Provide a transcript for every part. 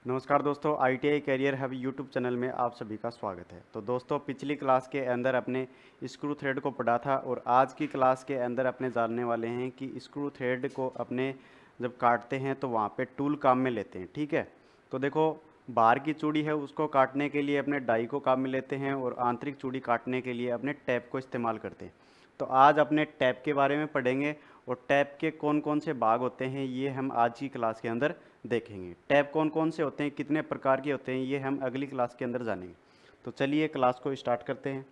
नमस्कार दोस्तों, ITI career hub YouTube channel में आप सभी का स्वागत है। तो दोस्तों, पिछली क्लास के अंदर अपने स्क्रू थ्रेड को पढ़ा था और आज की क्लास के अंदर अपने जानने वाले हैं कि स्क्रू थ्रेड को अपने जब काटते हैं तो वहाँ पे टूल काम में लेते हैं। ठीक है, तो देखो, बाहर की चूड़ी है उसको काटने के लिए अपने डाई को काम में लेते हैं और आंतरिक चूड़ी काटने के लिए अपने टैप को इस्तेमाल करते हैं। तो आज अपने टैप के बारे में पढ़ेंगे और टैप के कौन कौन से भाग होते हैं ये हम आज की क्लास के अंदर देखेंगे। टैप कौन कौन से होते हैं, कितने प्रकार के होते हैं, ये हम अगली क्लास के अंदर जानेंगे। तो चलिए क्लास को स्टार्ट करते हैं।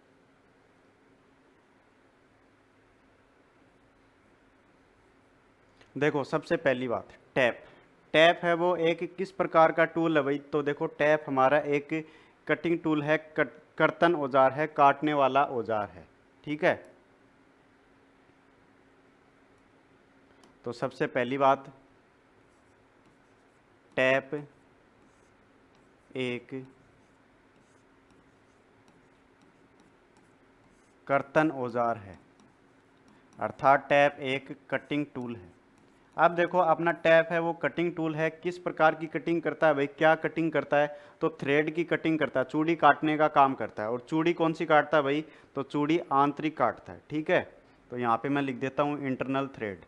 देखो, सबसे पहली बात, टैप। टैप है वो एक किस प्रकार का टूल है भाई? तो देखो, टैप हमारा एक कटिंग टूल है, कर्तन औजार है, काटने वाला औजार है। ठीक है, तो सबसे पहली बात, टैप एक कर्तन औजार है, अर्थात टैप एक कटिंग टूल है। अब देखो, अपना टैप है वो कटिंग टूल है, किस प्रकार की कटिंग करता है भाई? क्या कटिंग करता है? तो थ्रेड की कटिंग करता है, चूड़ी काटने का काम करता है। और चूड़ी कौन सी काटता है भाई? तो चूड़ी आंतरिक काटता है। ठीक है, तो यहाँ पे मैं लिख देता हूँ इंटरनल थ्रेड।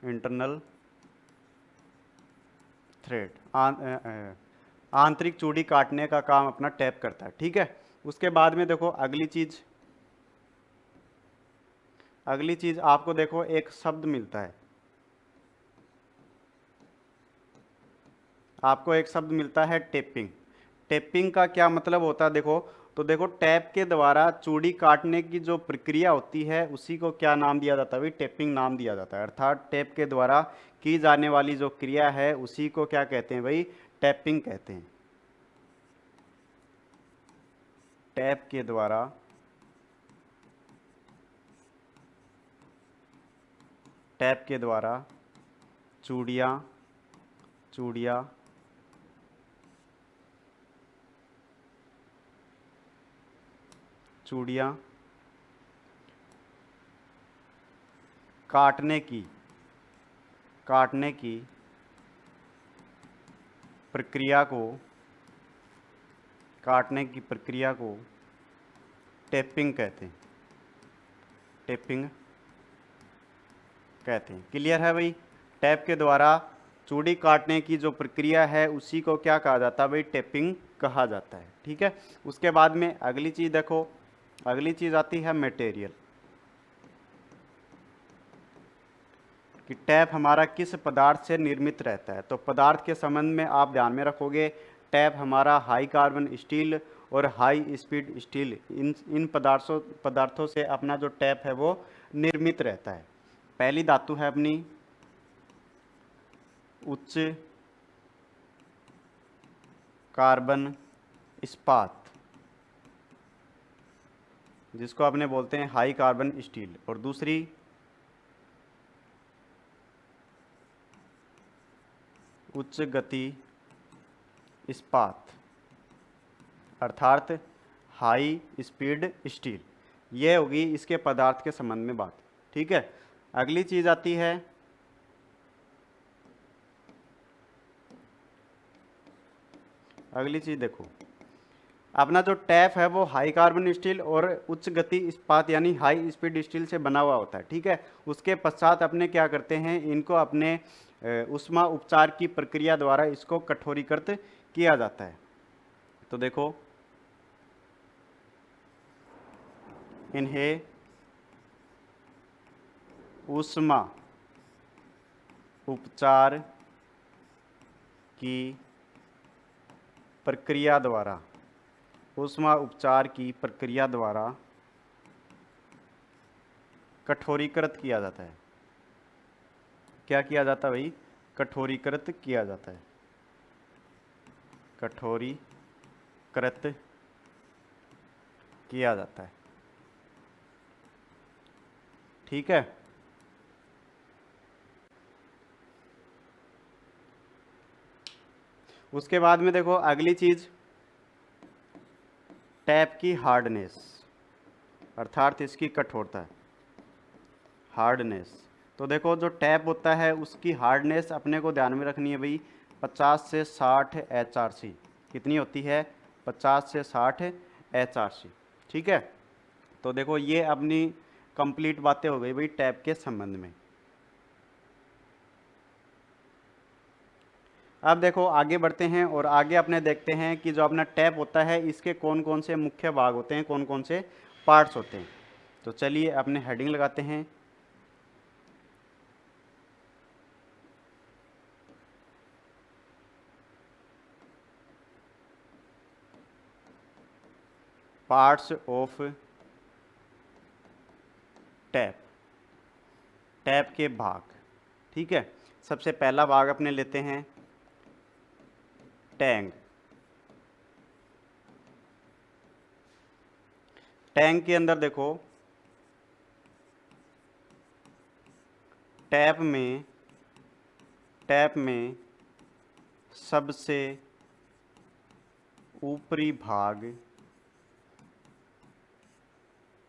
इंटरनल थ्रेड आंतरिक चूड़ी काटने का काम अपना टैप करता है। ठीक है, उसके बाद में देखो अगली चीज आपको देखो एक शब्द मिलता है, आपको एक शब्द मिलता है टेपिंग। टेपिंग का क्या मतलब होता है? देखो, तो देखो, टैप के द्वारा चूड़ी काटने की जो प्रक्रिया होती है उसी को क्या नाम दिया जाता है भाई? टेपिंग नाम दिया जाता है। अर्थात टैप के द्वारा की जाने वाली जो क्रिया है उसी को क्या कहते हैं भाई? टैपिंग कहते हैं। टैप के द्वारा टैप के द्वारा चूड़ियाँ चूड़ियाँ चूड़ियाँ काटने की काटने की प्रक्रिया को काटने की प्रक्रिया को टेपिंग कहते हैं। टेपिंग कहते हैं। क्लियर है भाई? टैप के द्वारा चूड़ी काटने की जो प्रक्रिया है उसी को क्या कहा जाता है भाई? टेपिंग कहा जाता है। ठीक है, उसके बाद में अगली चीज देखो, अगली चीज आती है मटेरियल, कि टैप हमारा किस पदार्थ से निर्मित रहता है। तो पदार्थ के संबंध में आप ध्यान में रखोगे, टैप हमारा हाई कार्बन स्टील और हाई स्पीड स्टील, इन पदार्थों से अपना जो टैप है वो निर्मित रहता है। पहली धातु है अपनी उच्च कार्बन इस्पात, जिसको अपने बोलते हैं हाई कार्बन स्टील, और दूसरी उच्च गति इस्पात, अर्थात हाई स्पीड स्टील। ये होगी इसके पदार्थ के संबंध में बात। ठीक है, अगली चीज आती है, अगली चीज देखो, अपना जो टैप है वो हाई कार्बन स्टील और उच्च गति इस्पात यानी हाई स्पीड स्टील से बना हुआ होता है। ठीक है, उसके पश्चात अपने क्या करते हैं, इनको अपने उष्मा उपचार की प्रक्रिया द्वारा इसको कठोरीकृत किया जाता है। तो देखो, इन्हें उष्मा उपचार की प्रक्रिया द्वारा उष्मा उपचार की प्रक्रिया द्वारा कठोरीकृत किया जाता है। क्या किया जाता है भाई? कठोरीकृत किया जाता है। कठोरीकृत किया जाता है। ठीक है, उसके बाद में देखो अगली चीज, टैप की हार्डनेस, अर्थात इसकी कठोरता, हार्डनेस। तो देखो जो टैप होता है उसकी हार्डनेस अपने को ध्यान में रखनी है भाई, 50 से 60 HRC। कितनी होती है? 50 से 60 HRC। ठीक है, तो देखो ये अपनी कंप्लीट बातें हो गई भाई टैप के संबंध में। अब देखो आगे बढ़ते हैं और आगे अपने देखते हैं कि जो अपना टैप होता है इसके कौन कौन से मुख्य भाग होते हैं, कौन कौन से पार्ट्स होते हैं। तो चलिए अपने हेडिंग लगाते हैं। पार्ट्स ऑफ टैप, टैप के भाग। ठीक है, सबसे पहला भाग अपने लेते हैं टैंक। टैंक के अंदर देखो टैप में सबसे ऊपरी भाग,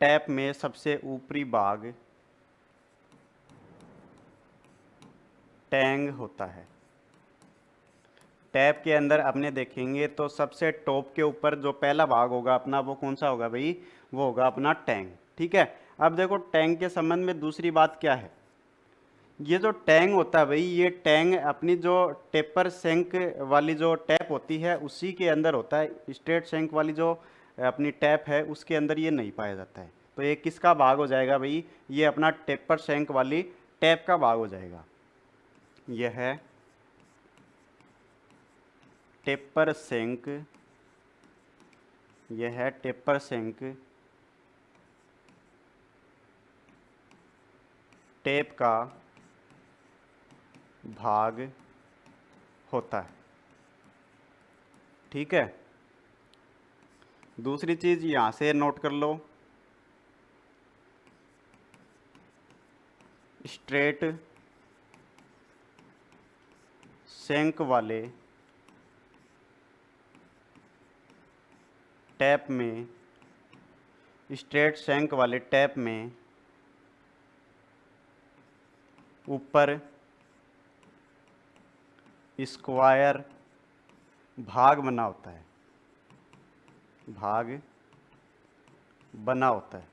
टैप में सबसे ऊपरी भाग टैंग होता है। टैप के अंदर अपने देखेंगे तो सबसे टॉप के ऊपर जो पहला भाग होगा अपना वो कौन सा होगा भाई? वो होगा अपना टैंक। ठीक है, अब देखो टैंक के संबंध में दूसरी बात क्या है, ये जो टैंक होता है भाई, ये टैंक अपनी जो टेपर सेंक वाली जो टैप होती है उसी के अंदर होता है। स्ट्रेट सेंक वाली जो अपनी टैप है उसके अंदर ये नहीं पाया जाता है। तो ये किसका भाग हो जाएगा भाई? ये अपना टेपर सेंक वाली टैप का भाग हो जाएगा। यह है टेपर सेंक, यह है टेपर सेंक टैप का भाग होता है। ठीक है, दूसरी चीज यहां से नोट कर लो, स्ट्रेट सेंक वाले टैप में, स्ट्रेट सेंक वाले टैप में ऊपर स्क्वायर भाग बना होता है, भाग बना होता है।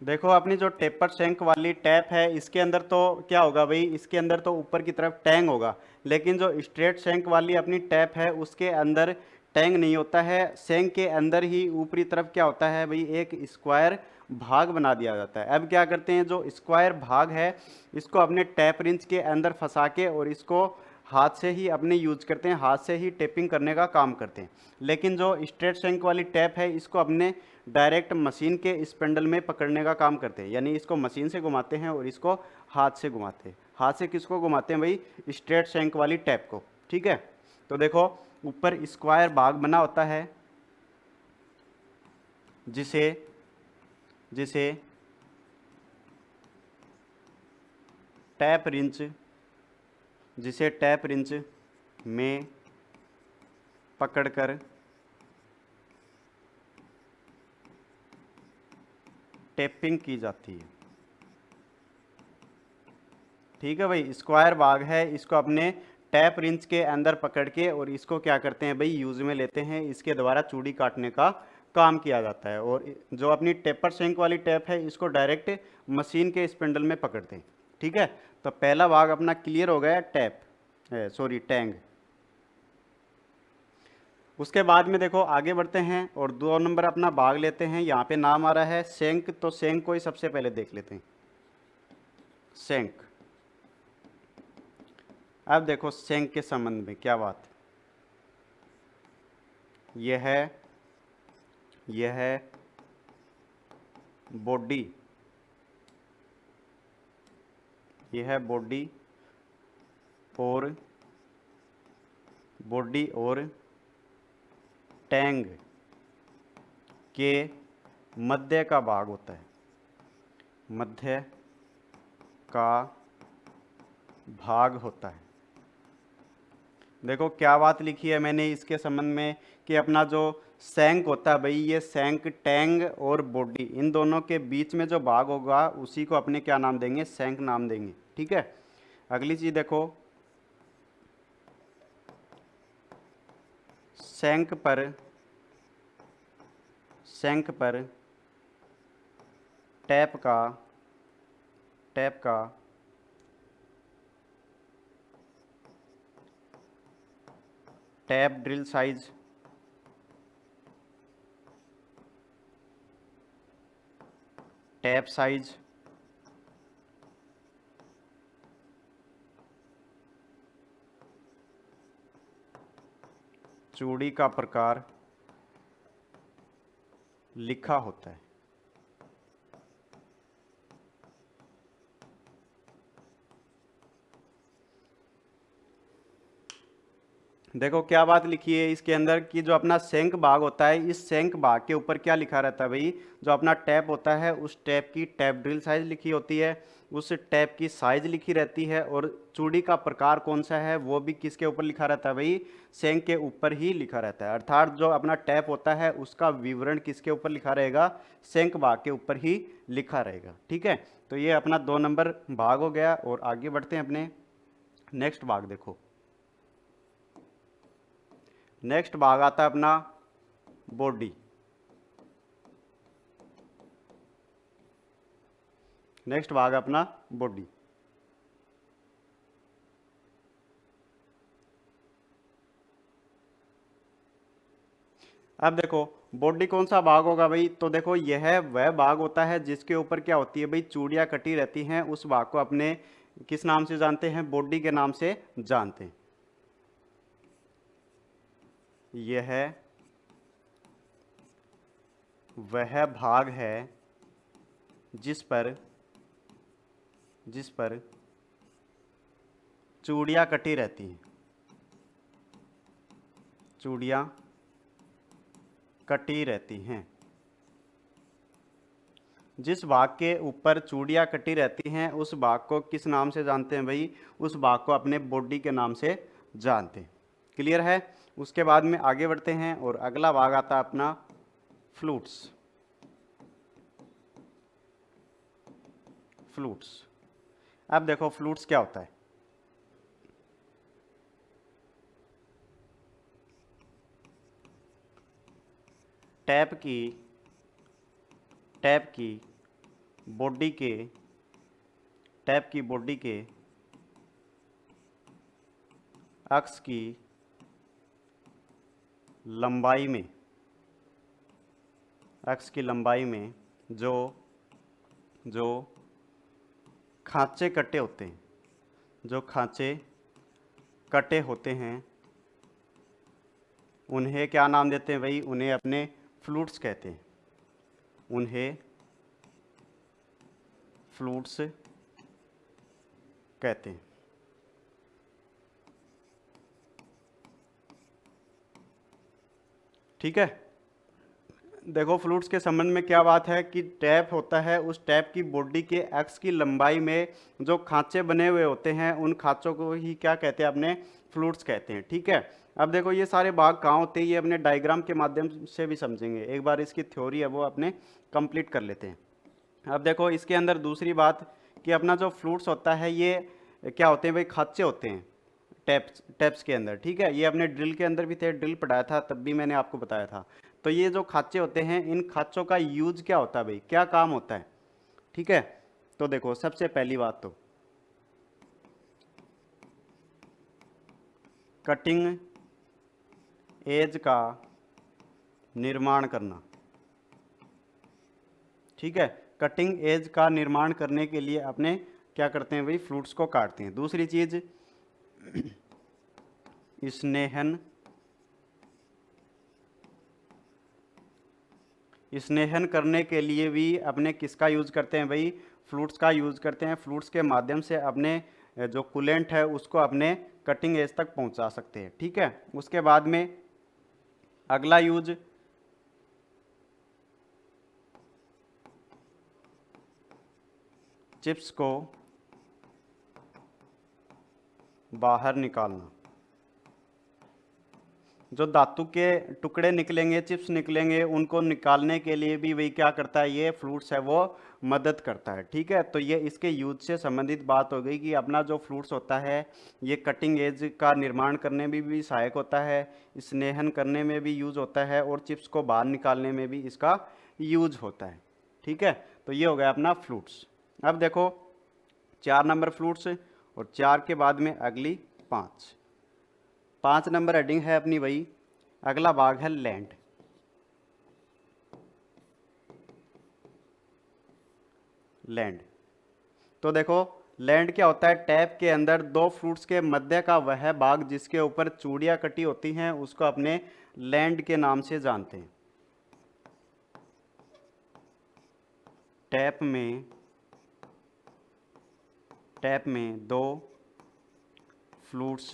देखो अपनी जो टेपर सेंक वाली टैप है इसके अंदर तो क्या होगा भाई? इसके अंदर तो ऊपर की तरफ टैंक होगा, लेकिन जो स्ट्रेट सेंक वाली अपनी टैप है उसके अंदर टैंक नहीं होता है। सेंक के अंदर ही ऊपरी तरफ क्या होता है भाई? एक स्क्वायर भाग बना दिया जाता है। अब क्या करते हैं, जो स्क्वायर भाग है इसको अपने टैप रिंच के अंदर फंसा के और इसको हाथ से ही अपने यूज करते हैं, हाथ से ही टेपिंग करने का काम करते हैं। लेकिन जो स्ट्रेट सेंक वाली टैप है इसको अपने डायरेक्ट मशीन के स्पेंडल में पकड़ने का काम करते हैं, यानी इसको मशीन से घुमाते हैं और इसको हाथ से घुमाते हैं। हाथ से किसको घुमाते हैं भाई? स्ट्रेट सेंक वाली टैप को। ठीक है, तो देखो ऊपर स्क्वायर भाग बना होता है जिसे जिसे टैप रिंच, जिसे टैप रिंच में पकड़कर टेपिंग की जाती है। ठीक है भाई, स्क्वायर भाग है, इसको अपने टैप रिंच के अंदर पकड़ के और इसको क्या करते हैं भाई? यूज में लेते हैं, इसके द्वारा चूड़ी काटने का काम किया जाता है। और जो अपनी टेपर सेंक वाली टैप है इसको डायरेक्ट मशीन के स्पिंडल में पकड़ते हैं। ठीक है, तो पहला भाग अपना क्लियर हो गया, टैप सॉरी टैंक। उसके बाद में देखो आगे बढ़ते हैं और 2 नंबर अपना भाग लेते हैं। यहाँ पे नाम आ रहा है सेंक, तो सेंक को ही सबसे पहले देख लेते हैं। सेंक, अब देखो सेंक के संबंध में क्या बात, यह है बॉडी, यह है बॉडी और टैंग के मध्य का भाग होता है, मध्य का भाग होता है। देखो क्या बात लिखी है मैंने इसके संबंध में कि अपना जो सैंक होता है भाई, ये सैंक टैंग और बॉडी इन दोनों के बीच में जो भाग होगा उसी को अपने क्या नाम देंगे, सैंक नाम देंगे। ठीक है, अगली चीज देखो, सैंक पर टैप का टैप ड्रिल साइज चूड़ी का प्रकार लिखा होता है। देखो क्या बात लिखी है इसके अंदर कि जो अपना सेंक भाग होता है, इस सेंक भाग के ऊपर क्या लिखा रहता है भाई, जो अपना टैप होता है उस टैप की टैप ड्रिल साइज लिखी होती है, उस टैप की साइज लिखी रहती है, और चूड़ी का प्रकार कौन सा है वो भी किसके ऊपर लिखा रहता है भाई, सेंक के ऊपर ही लिखा रहता है। अर्थात जो अपना टैप होता है उसका विवरण किसके ऊपर लिखा रहेगा, सेंक भाग के ऊपर ही लिखा रहेगा। ठीक है, तो ये अपना 2 नंबर भाग हो गया। और आगे बढ़ते हैं अपने नेक्स्ट भाग। देखो नेक्स्ट भाग आता है अपना बॉडी। नेक्स्ट भाग अपना बॉडी। अब देखो बॉडी कौन सा भाग होगा भाई, तो देखो यह वह भाग होता है जिसके ऊपर क्या होती है भाई, चूड़ियां कटी रहती हैं। उस भाग को अपने किस नाम से जानते हैं, बॉडी के नाम से जानते हैं। यह वह भाग है जिस पर चूड़ियां कटी रहती हैं, चूड़ियां कटी रहती हैं। जिस भाग के ऊपर चूड़ियां कटी रहती हैं उस भाग को किस नाम से जानते हैं भाई, उस भाग को अपने बॉडी के नाम से जानते हैं। क्लियर है। उसके बाद में आगे बढ़ते हैं और अगला भाग आता है अपना फ्लूट्स। अब देखो फ्लूट्स क्या होता है। टैप की बॉडी के अक्ष की लंबाई में जो खांचे कटे होते हैं, उन्हें क्या नाम देते हैं भाई, उन्हें अपने फ्लूट्स कहते हैं। उन्हें फ्लूट्स कहते हैं। ठीक है, देखो फ्लूट्स के संबंध में क्या बात है कि टैप होता है, उस टैप की बॉडी के एक्स की लंबाई में जो खांचे बने हुए होते हैं उन खांचों को ही क्या कहते हैं, अपने फ्लूट्स कहते हैं। ठीक है, अब देखो ये सारे भाग कहाँ होते हैं, ये अपने डायग्राम के माध्यम से भी समझेंगे। एक बार इसकी थ्योरी है वो अपने कंप्लीट कर लेते हैं। अब देखो इसके अंदर दूसरी बात कि अपना जो फ्लूट्स होता है ये क्या होते हैं भाई, खांचे होते हैं टैप्स के अंदर। ठीक है, ये अपने ड्रिल के अंदर भी थे, ड्रिल पढ़ाया था तब भी मैंने आपको बताया था। तो ये जो खांचे होते हैं, इन खांचों का यूज क्या होता है भाई, क्या काम होता है। ठीक है, तो देखो सबसे पहली बात तो कटिंग एज का निर्माण करना। ठीक है, कटिंग एज का निर्माण करने के लिए अपने क्या करते हैं भाई, फ्लूट्स को काटते हैं। दूसरी चीज स्नेहन करने के लिए भी अपने किसका यूज करते हैं भाई, फ्लूट्स का यूज करते हैं। फ्लूट्स के माध्यम से अपने जो कूलेंट है उसको अपने कटिंग एज तक पहुंचा सकते हैं। ठीक है, उसके बाद में अगला यूज चिप्स को बाहर निकालना। जो धातु के टुकड़े निकलेंगे, चिप्स निकलेंगे, उनको निकालने के लिए भी वही क्या करता है, ये फ्लूट्स है वो मदद करता है। ठीक है, तो ये इसके यूज से संबंधित बात हो गई कि अपना जो फ्लूट्स होता है ये कटिंग एज का निर्माण करने में भी सहायक होता है, स्नेहन करने में भी यूज होता है और चिप्स को बाहर निकालने में भी इसका यूज होता है। ठीक है, तो ये हो गया अपना फ्लूट्स। अब देखो 4 नंबर फ्लूट्स और 4 के बाद में अगली 5 नंबर हेडिंग है अपनी वही, अगला भाग है लैंड। लैंड तो देखो लैंड क्या होता है, टैप के अंदर दो फ्रूट्स के मध्य का वह भाग जिसके ऊपर चूड़ियां कटी होती हैं उसको अपने लैंड के नाम से जानते हैं। टैप में दो फ्लूट्स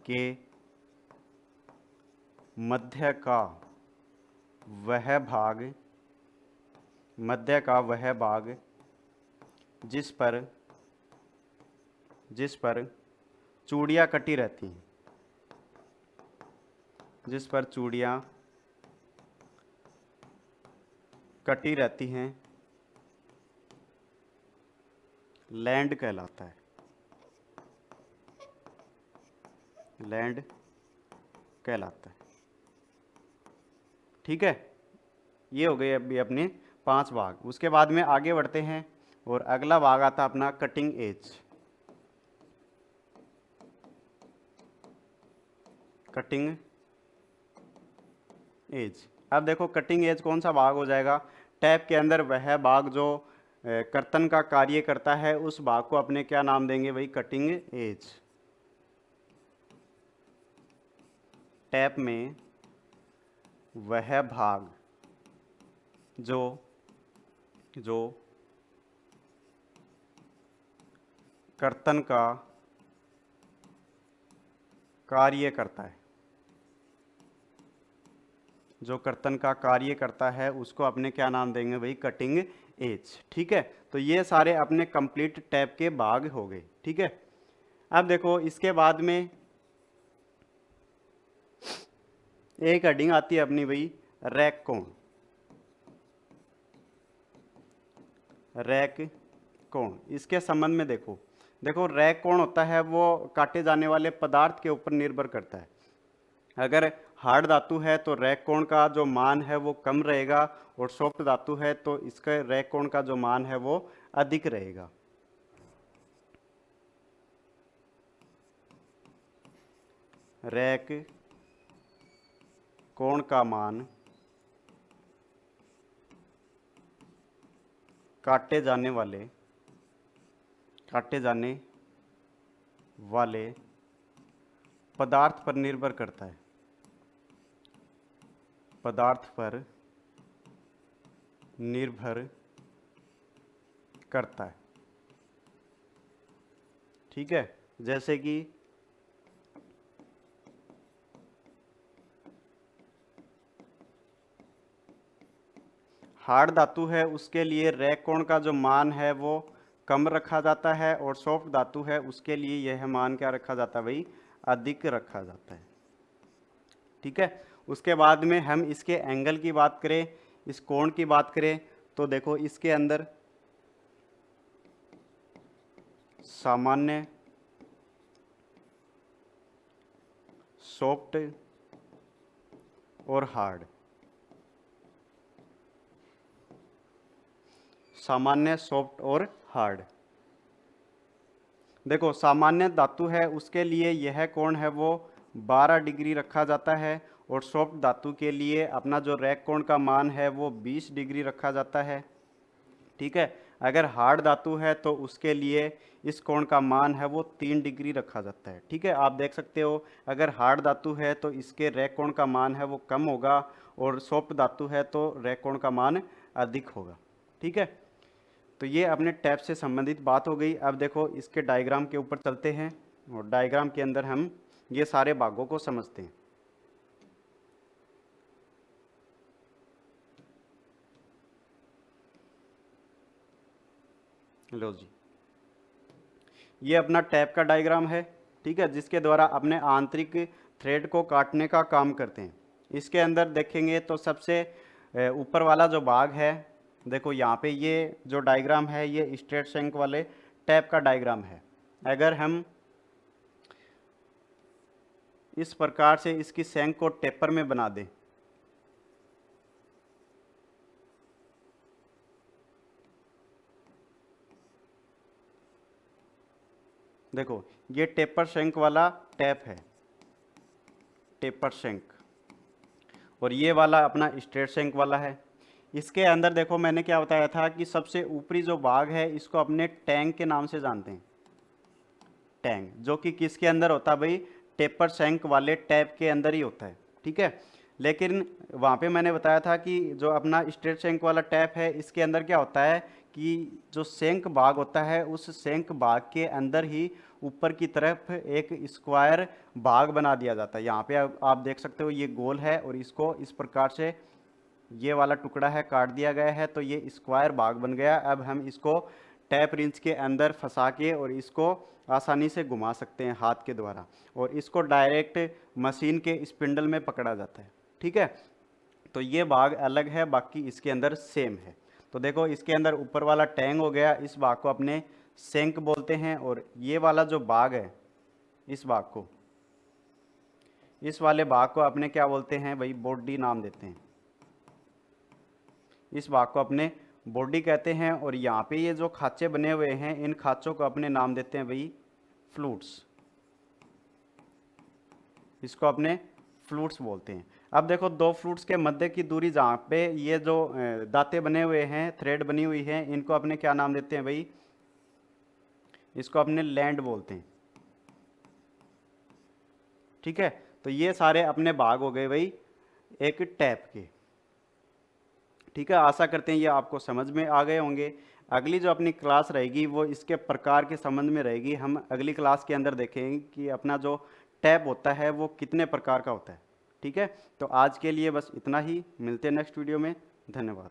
के मध्य का वह भाग जिस पर चूड़ियां कटी रहती हैं, लैंड कहलाता है। ठीक है, ये हो गए अभी अपने 5 भाग। उसके बाद में आगे बढ़ते हैं और अगला भाग आता अपना कटिंग एज। अब देखो कटिंग एज कौन सा भाग हो जाएगा, टैप के अंदर वह भाग जो कर्तन का कार्य करता है उस भाग को अपने क्या नाम देंगे भाई, कटिंग एज। टैप में वह भाग जो कर्तन का कार्य करता है उसको अपने क्या नाम देंगे भाई, कटिंग एज। ठीक है, तो ये सारे अपने कंप्लीट टैप के भाग हो गए। ठीक है, अब देखो इसके बाद में एक हेडिंग आती है अपनी भाई रैक कोण। इसके संबंध में देखो रैक कोण होता है वो काटे जाने वाले पदार्थ के ऊपर निर्भर करता है। अगर हार्ड धातु है तो रैक कोण का जो मान है वो कम रहेगा और सॉफ्ट धातु है तो इसका रैक कोण का जो मान है वो अधिक रहेगा। रैक कोण का मान काटे जाने वाले पदार्थ पर निर्भर करता है। ठीक है, जैसे कि हार्ड धातु है उसके लिए रैक कोण का जो मान है वो कम रखा जाता है और सॉफ्ट धातु है उसके लिए यह मान क्या रखा जाता है भाई, अधिक रखा जाता है। ठीक है, उसके बाद में हम इसके एंगल की बात करें, इस कोण की बात करें तो देखो इसके अंदर सामान्य, सॉफ्ट और हार्ड, देखो सामान्य धातु है उसके लिए यह कोण है वो 12 डिग्री रखा जाता है और सॉफ्ट धातु के लिए अपना जो रैक कोण का मान है वो 20 डिग्री रखा जाता है। ठीक है, अगर हार्ड धातु है तो उसके लिए इस कोण का मान है वो 3 डिग्री रखा जाता है। ठीक है, आप देख सकते हो अगर हार्ड धातु है तो इसके रैक कोण का मान है वो कम होगा और सॉफ्ट धातु है तो रैक कोण का मान अधिक होगा। ठीक है, तो ये अपने टैप से संबंधित बात हो गई। अब देखो इसके डायग्राम के ऊपर चलते हैं और डायग्राम के अंदर हम ये सारे भागों को समझते हैं। लो जी, ये अपना टैप का डायग्राम है। ठीक है, जिसके द्वारा अपने आंतरिक थ्रेड को काटने का काम करते हैं। इसके अंदर देखेंगे तो सबसे ऊपर वाला जो भाग है, देखो यहाँ पे ये जो डायग्राम है ये स्ट्रेट शंक वाले टैप का डायग्राम है। अगर हम इस प्रकार से इसकी शंक को टेपर में बना दें, देखो ये टेपर शंक वाला टैप है, टेपर शंक, और ये वाला अपना स्ट्रेट शंक वाला है। इसके अंदर देखो मैंने क्या बताया था कि सबसे ऊपरी जो भाग है इसको अपने टैंक के नाम से जानते हैं, टैंक, जो कि किसके अंदर होता है भाई, टेपर शंक वाले टैप के अंदर ही होता है, ठीक है। लेकिन वहाँ पे मैंने बताया था कि जो अपना स्ट्रेट शंक वाला टैप है इसके अंदर क्या होता है कि जो शंक भाग होता है उस शंक भाग के अंदर ही ऊपर की तरफ एक स्क्वायर भाग बना दिया जाता है। यहाँ पे आप देख सकते हो ये गोल है और इसको इस प्रकार से ये वाला टुकड़ा है काट दिया गया है, तो ये स्क्वायर भाग बन गया। अब हम इसको टैप रिंच के अंदर फंसा के और इसको आसानी से घुमा सकते हैं हाथ के द्वारा, और इसको डायरेक्ट मशीन के स्पिंडल में पकड़ा जाता है, ठीक है। तो ये भाग अलग है, बाकी इसके अंदर सेम है। तो देखो इसके अंदर ऊपर वाला टैंक हो गया, इस भाग को अपने शंक बोलते हैं, और ये वाला जो भाग है इस भाग को, इस वाले भाग को अपने क्या बोलते हैं भाई, बॉडी नाम देते हैं। इस भाग को अपने बॉडी कहते हैं, और यहाँ पे ये जो खांचे बने हुए हैं इन खांचों को अपने नाम देते हैं भाई फ्लूट्स, इसको अपने फ्लूट्स बोलते हैं। अब देखो दो फ्लूट्स के मध्य की दूरी जहाँ पे ये जो दांते बने हुए हैं, थ्रेड बनी हुई है, इनको अपने क्या नाम देते हैं भाई, इसको अपने लैंड बोलते हैं, ठीक है। तो ये सारे अपने भाग हो गए भाई एक टैप के, ठीक है। आशा करते हैं ये आपको समझ में आ गए होंगे। अगली जो अपनी क्लास रहेगी वो इसके प्रकार के संबंध में रहेगी। हम अगली क्लास के अंदर देखेंगे कि अपना जो टैप होता है वो कितने प्रकार का होता है, ठीक है। तो आज के लिए बस इतना ही, मिलते हैं नेक्स्ट वीडियो में, धन्यवाद।